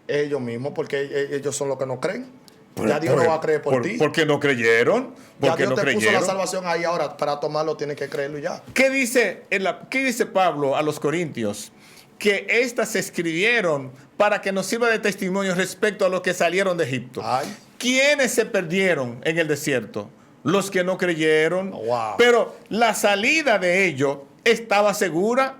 ellos mismos, porque ellos son los que no creen. Ya Dios no va a creer por ti. Porque no creyeron. Ya Porque Dios no te puso creyeron. la salvación ahí ahora. Para tomarlo tienes que creerlo y ya. ¿Qué dice Pablo a los Corintios? Que éstas se escribieron para que nos sirva de testimonio respecto a los que salieron de Egipto. Ay. ¿Quiénes se perdieron en el desierto? Los que no creyeron. Wow. Pero la salida de ellos estaba segura.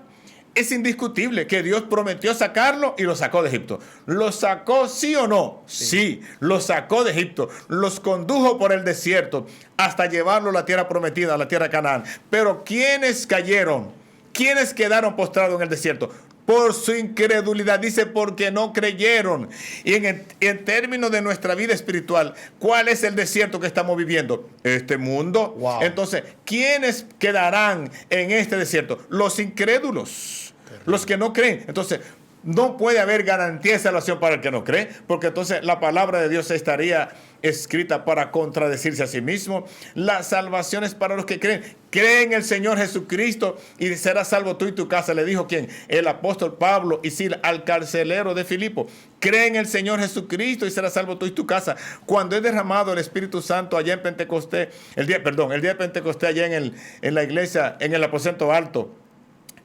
Es indiscutible que Dios prometió sacarlo y lo sacó de Egipto. ¿Lo sacó sí o no? Sí, lo sacó de Egipto. Los condujo por el desierto hasta llevarlo a la tierra prometida, a la tierra de Canaán. Pero ¿quiénes cayeron? ¿Quiénes quedaron postrados en el desierto? Por su incredulidad, dice, porque no creyeron. Y en términos de nuestra vida espiritual, ¿cuál es el desierto que estamos viviendo? Este mundo. Wow. Entonces, ¿quiénes quedarán en este desierto? Los incrédulos, los que no creen. Entonces, no puede haber garantía de salvación para el que no cree, porque entonces la palabra de Dios estaría escrita para contradecirse a sí mismo. La salvación es para los que creen. Cree en el Señor Jesucristo y serás salvo tú y tu casa. Le dijo ¿quién? El apóstol Pablo y Silas al carcelero de Filipo. Cree en el Señor Jesucristo y serás salvo tú y tu casa. Cuando es derramado el Espíritu Santo allá en Pentecostés, el día de Pentecostés allá en la iglesia, en el aposento alto,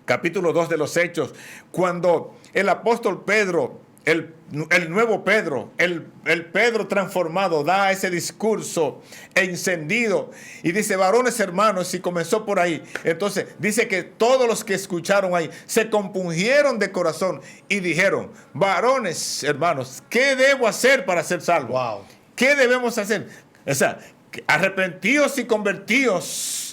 capítulo 2 de los Hechos, cuando el apóstol Pedro, el nuevo Pedro, el Pedro transformado, da ese discurso encendido y dice, varones hermanos, y comenzó por ahí. Entonces dice que todos los que escucharon ahí se compungieron de corazón y dijeron, varones hermanos, ¿qué debo hacer para ser salvo? Wow. ¿Qué debemos hacer? O sea, arrepentíos y convertíos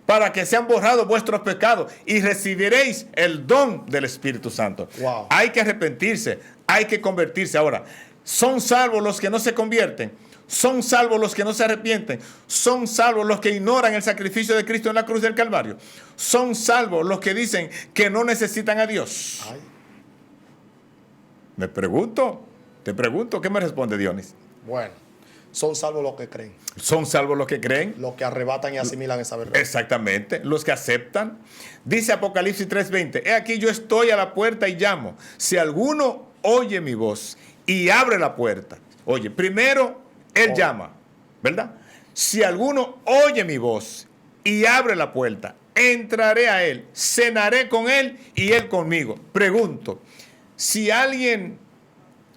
para que sean borrados vuestros pecados y recibiréis el don del Espíritu Santo. Wow. Hay que arrepentirse, hay que convertirse. Ahora, ¿son salvos los que no se convierten? ¿Son salvos los que no se arrepienten? ¿Son salvos los que ignoran el sacrificio de Cristo en la cruz del Calvario? ¿Son salvos los que dicen que no necesitan a Dios? Ay. Te pregunto, ¿qué me responde Dionis? Bueno, son salvos los que creen, ¿Son salvos los que creen? los que arrebatan y asimilan esa verdad. Exactamente, los que aceptan. Dice Apocalipsis 3:20, he aquí yo estoy a la puerta y llamo. Si alguno oye mi voz y abre la puerta. Oye, primero él llama, ¿verdad? Si alguno oye mi voz y abre la puerta, entraré a él, cenaré con él y él conmigo. Pregunto, si alguien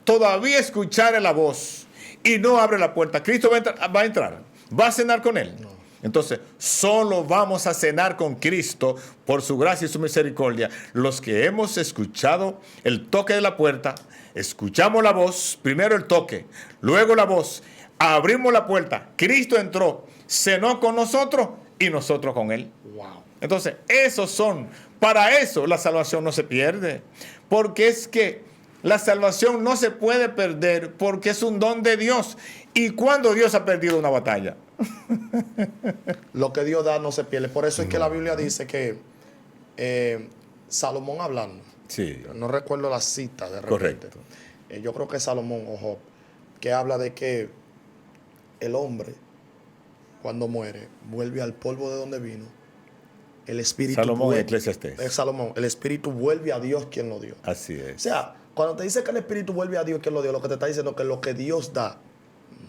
todavía escuchare la voz y no abre la puerta, ¿Cristo va a entrar? ¿Va a cenar con él? No. Entonces, solo vamos a cenar con Cristo por su gracia y su misericordia los que hemos escuchado el toque de la puerta, escuchamos la voz, primero el toque, luego la voz, abrimos la puerta, Cristo entró, cenó con nosotros y nosotros con él. Wow. Entonces, para eso la salvación no se pierde, porque es que la salvación no se puede perder porque es un don de Dios. ¿Y cuándo Dios ha perdido una batalla? Lo que Dios da no se pierde. Por eso es que la Biblia dice que Salomón hablando, Sí. no recuerdo la cita de repente. Correcto. Yo creo que es Salomón o Job, que habla de que el hombre, cuando muere, vuelve al polvo de donde vino. El espíritu Salomón y vuelve, Eclesiastés. es Salomón, el espíritu vuelve a Dios quien lo dio. Así O es. sea, cuando te dice que el espíritu vuelve a Dios quien lo dio, lo que te está diciendo es que lo que Dios da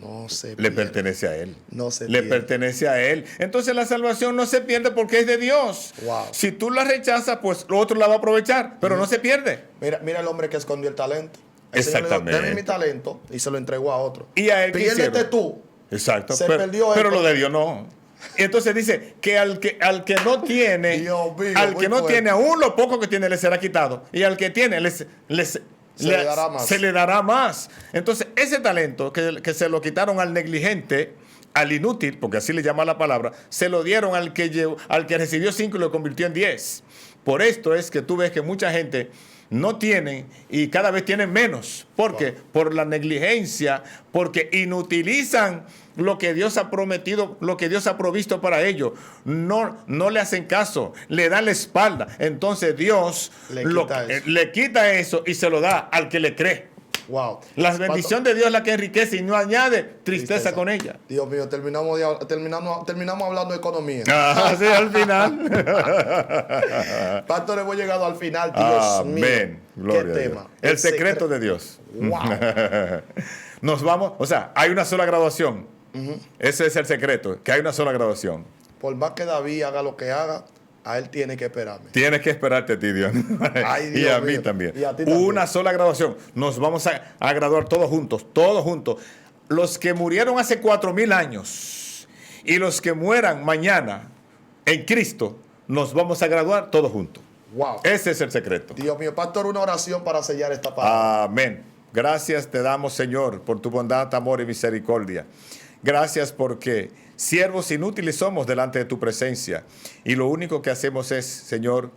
no se Le pierde. pertenece a Él. No se Le pierde. pertenece a Él. Entonces la salvación no se pierde porque es de Dios. Wow. Si tú la rechazas, pues lo otro la va a aprovechar, pero no se pierde. Mira el hombre que escondió el talento. El Señor le dijo, Exactamente. dame mi talento y se lo entregó a otro. Y a él Piérdete quisieron. tú. Exacto. Se perdió él, pero lo porque- de Dios no. Y entonces dice que al que no tiene, Dios mío, al muy que no fuerte. tiene, aún lo poco que tiene le será quitado. Y al que tiene, le dará más. se le dará más. Entonces, ese talento que se lo quitaron al negligente, al inútil, porque así le llama la palabra, se lo dieron al que recibió 5 y lo convirtió en 10. Por esto es que tú ves que mucha gente no tiene y cada vez tienen menos. ¿Por qué? Por la negligencia, porque inutilizan lo que Dios ha prometido, lo que Dios ha provisto para ellos. No le hacen caso, le dan la espalda. Entonces Dios le quita eso y se lo da al que le cree. Wow. La bendición de Dios es la que enriquece y no añade tristeza con ella. Dios mío, terminamos hablando de economía. Sí, al final. Pastor, hemos llegado al final, Dios mío. Amén. Gloria ¿Qué a Dios. tema? El secreto de Dios. Wow. Nos vamos, o sea, hay una sola graduación. Ese es el secreto, que hay una sola graduación. Por más que David haga lo que haga, a él tiene que esperarme. Tienes que esperarte a ti, Dios. Ay, Y Dios a mí mío. también. Y a ti también. Una sola graduación. Nos vamos a graduar todos juntos, todos juntos. Los que murieron hace 4,000 años y los que mueran mañana en Cristo, nos vamos a graduar todos juntos. Wow. Ese es el secreto. Dios mío, pastor, una oración para sellar esta palabra. Amén. Gracias te damos, Señor, por tu bondad, amor y misericordia. Gracias porque siervos inútiles somos delante de tu presencia. Y lo único que hacemos es, Señor,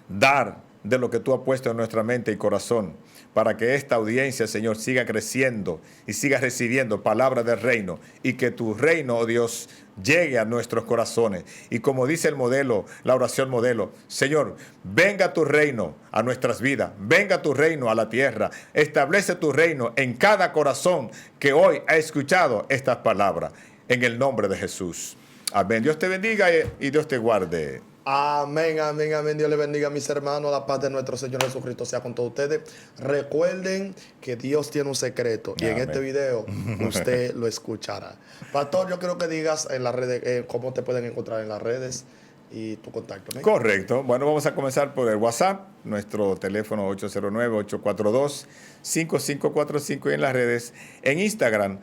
dar de lo que tú has puesto en nuestra mente y corazón para que esta audiencia, Señor, siga creciendo y siga recibiendo palabra del reino y que tu reino, oh Dios, llegue a nuestros corazones. Y como dice el modelo, la oración modelo, Señor, venga tu reino a nuestras vidas, venga tu reino a la tierra, establece tu reino en cada corazón que hoy ha escuchado estas palabras, en el nombre de Jesús. Amén. Dios te bendiga y Dios te guarde. Amén, amén, amén. Dios le bendiga a mis hermanos. La paz de nuestro Señor Jesucristo sea con todos ustedes. Recuerden que Dios tiene un secreto y en Amén. este video usted lo escuchará. Pastor, yo quiero que digas en las redes cómo te pueden encontrar en las redes y tu contacto. ¿No? Correcto. Bueno, vamos a comenzar por el WhatsApp, nuestro teléfono 809-842-5545 y en las redes. En Instagram,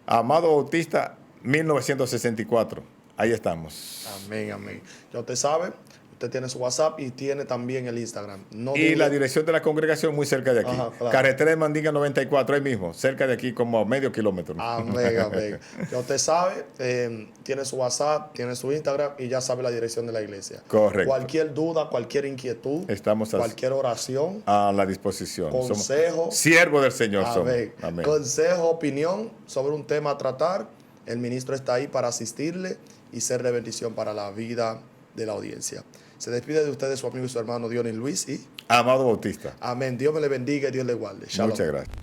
Amado Bautista 1964. Ahí estamos. Amén, amén. Ya usted sabe, usted tiene su WhatsApp y tiene también el Instagram. No Y dude. la dirección de la congregación muy cerca de aquí. Ajá, claro. Carretera de Mandinga 94, ahí mismo, cerca de aquí como medio kilómetro. Amén, amén. Ya usted sabe, tiene su WhatsApp, tiene su Instagram y ya sabe la dirección de la iglesia. Correcto. Cualquier duda, cualquier inquietud, Estamos cualquier oración, a la disposición. consejo. Somos siervos del Señor. Amén. Somos. Amén. Consejo, opinión sobre un tema a tratar. El ministro está ahí para asistirle y ser de bendición para la vida de la audiencia. Se despide de ustedes su amigo y su hermano Dionis Luis y Amado Bautista. amén. Dios me le bendiga y Dios le guarde. Shalom. Muchas gracias.